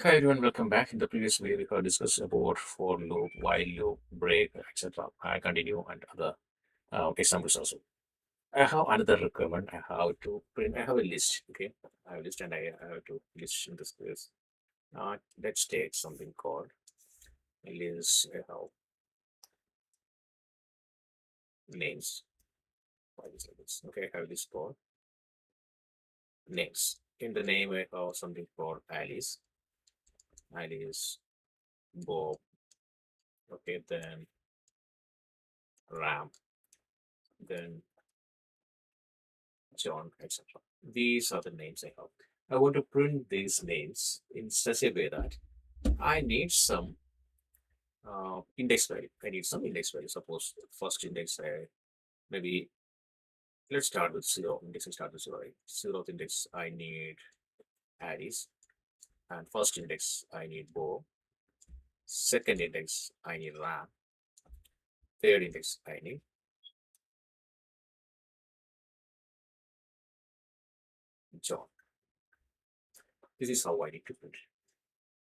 Hi everyone, welcome back. In the previous video, we have discussed about for loop, while loop, break, etc. I continue and other examples also. I have another requirement. I have to print. I have a list. Okay, I have a list and I have to list in this place. Let's take something called a list. I have names. Why is like this? Okay, I have this called names. In the name, I have something called Alice. Alice, Bob. Okay, then Ram. Then John, etc. These are the names I have. I want to print these names in such a way that I need some index value. I need some index value. Suppose first index, maybe let's start with zero. Index will start with zero. Right? Zeroth index, I need Addis. And first index, I need Bo. Second index, I need Ram. Third index, I need John. This is how I need to print.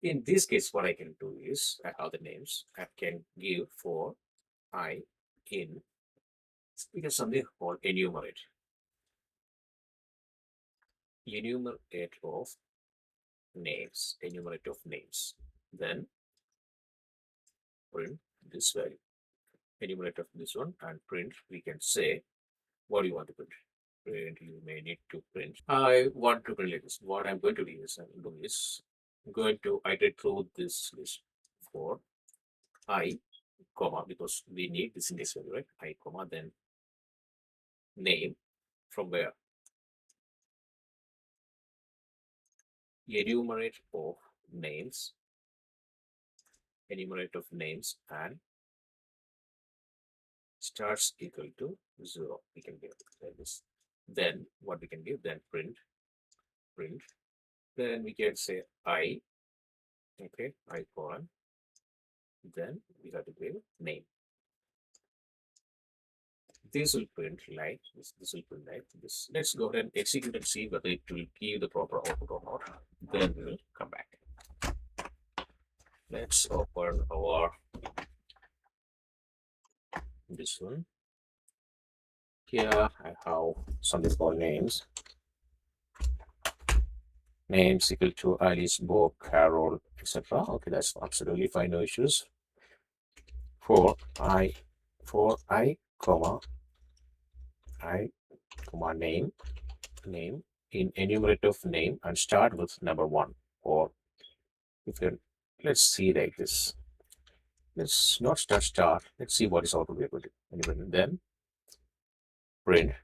In this case, what I can do is I have the names. I can give for I in we have something called enumerate. Enumerate of names. Enumerate of names. Then print this value. Enumerate of this one and print. We can say what do you want to print. Print. You may need to print. I want to print like this. What I'm going to do is I'm going to iterate through this list for I, comma, because we need this index value, right? I, comma, then name from where enumerate of names, enumerate of names, and starts equal to 0. We can give like this. Then what we can give, then print. Then we can say I, okay, I colon. Then we have to give name. This will print like this. This will print like this. Let's go ahead and execute and see whether it will give the proper output or not. Then we will come back. Let's open our this one. Here I have something called names. Names equal to Alice, Bob, Carol, etc. Okay, that's absolutely fine, no issues. For I, comma I, comma name in enumerative name and start with number 1. Or if you let's see like this. Let's not start. Let's see what is output we are going to enumerate. Then print.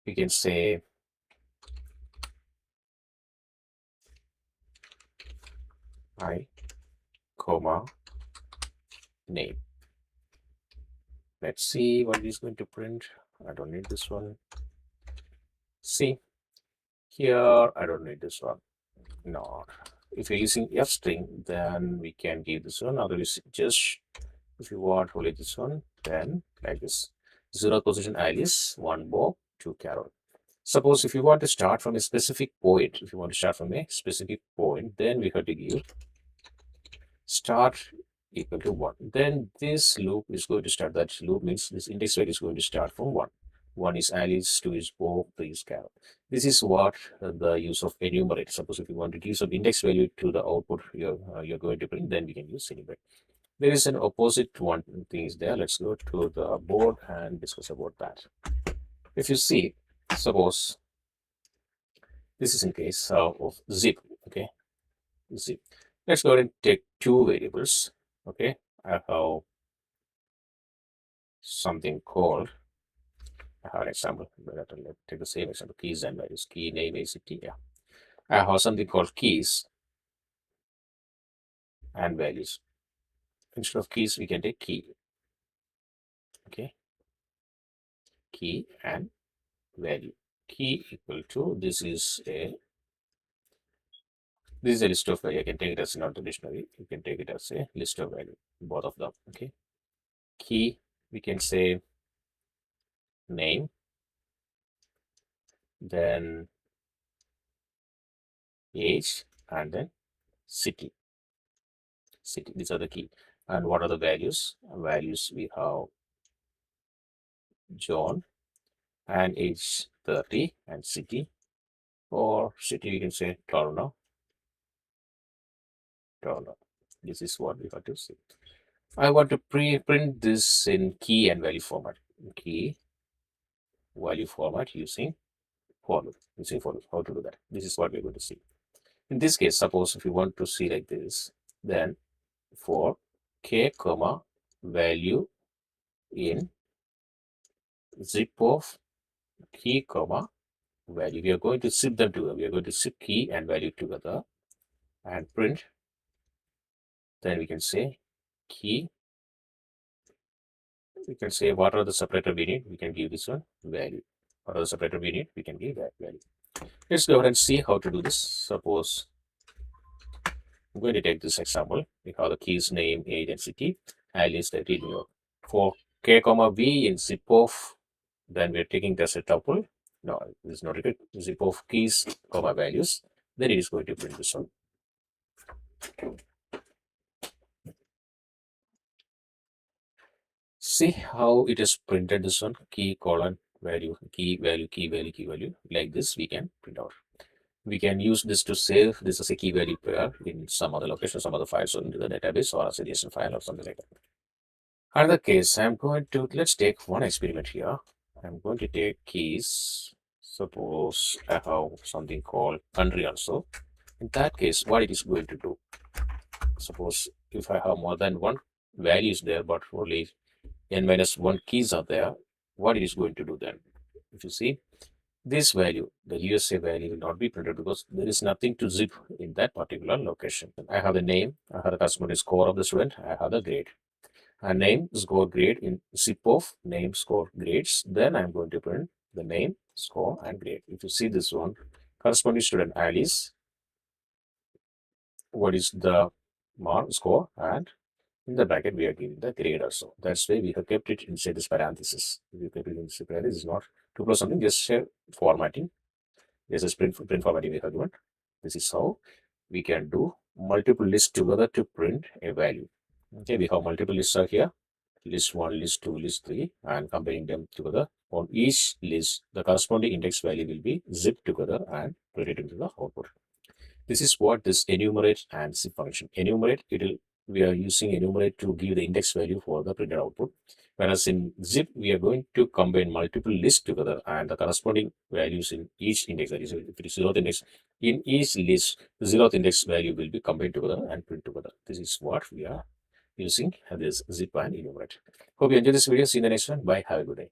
We can say I, comma name. Let's see what it is going to print. I don't need this one. See here, I don't need this one. No. If you're using F string, then we can give this one. Otherwise, just if you want only this one, then like this. 0 position Alice, 1 Bob, 2 Carol. Suppose if you want to start from a specific point, then we have to give start equal to 1. Then this loop is going to start. That loop means this index value is going to start from 1. 1 is Alice, 2 is Bob, 3 is Carol. This is what the use of enumerate. Suppose if you want to give some index value to the output you're going to print, then we can use enumerate. There is an opposite one thing is there. Let's go to the board and discuss about that. If you see, suppose this is in case of zip, okay, zip. Let's go ahead and take two variables, okay. I have something called, I have an example, let's take the same example, keys and values, key name, ACT, yeah. I have something called keys and values. Instead of keys, we can take key, okay, key and value. Key equal to, this is a list of value. I can take it as not the dictionary. You can take it as a list of value, both of them, okay. Key, we can say name, then age, and then city. These are the key. And what are the values? Values we have John and age 30 and city. Or city, we can say Toronto. Toronto. This is what we have to see. I want to print this in key and value format. Key value format using for loop. Using for loop. How to do that? This is what we're going to see. In this case, suppose if you want to see like this, then for k comma value in zip of key comma value, we are going to zip them together. We are going to zip key and value together and print. Then we can say key. We can say what are the separator we need. We can give this one value. What are the separator we need? We can give that value. Let's go ahead and see how to do this. Suppose I'm going to take this example. We have the keys name, age, and city. Alice, that in your for k comma v in zip of, then we're taking this as a tuple. No, this is not a zip of keys comma values. Then it is going to print this one. See how it is printed this one, key colon value, key value, key value, key value. Like this, we can print out. We can use this to save this as a key value pair in some other location, some other files into the database or as a JSON file or something like that. Another case, I'm going to, let's take one experiment here. I'm going to take keys. Suppose I have something called country also. In that case, what it is going to do? Suppose if I have more than one value is there, but only n minus 1 keys are there, what it is going to do then? If you see, this value, the USA value will not be printed because there is nothing to zip in that particular location. I have the name, I have the customer score of the student, I have the grade. A name, score, grade in zip of name, score, grades. Then I'm going to print the name, score, and grade. If you see this one, corresponding student Alice, what is the mark, score, and in the bracket we are giving the grade also. That's why we have kept it inside this parenthesis. If you kept it inside parenthesis, is not to plus something, just formatting. This is print formatting we have given. This is how we can do multiple lists together to print a value. Okay, we have multiple lists are here. List 1, list 2, list 3, and comparing them together. On each list, the corresponding index value will be zipped together and printed into the output. This is what this enumerate and zip function. Enumerate, we are using enumerate to give the index value for the printed output. Whereas in zip, we are going to combine multiple lists together and the corresponding values in each index. That is, if it is zeroth index, in each list, the zeroth index value will be combined together and print together. This is what we are using this zip and enumerate. Hope you enjoyed this video. See you in the next one. Bye. Have a good day.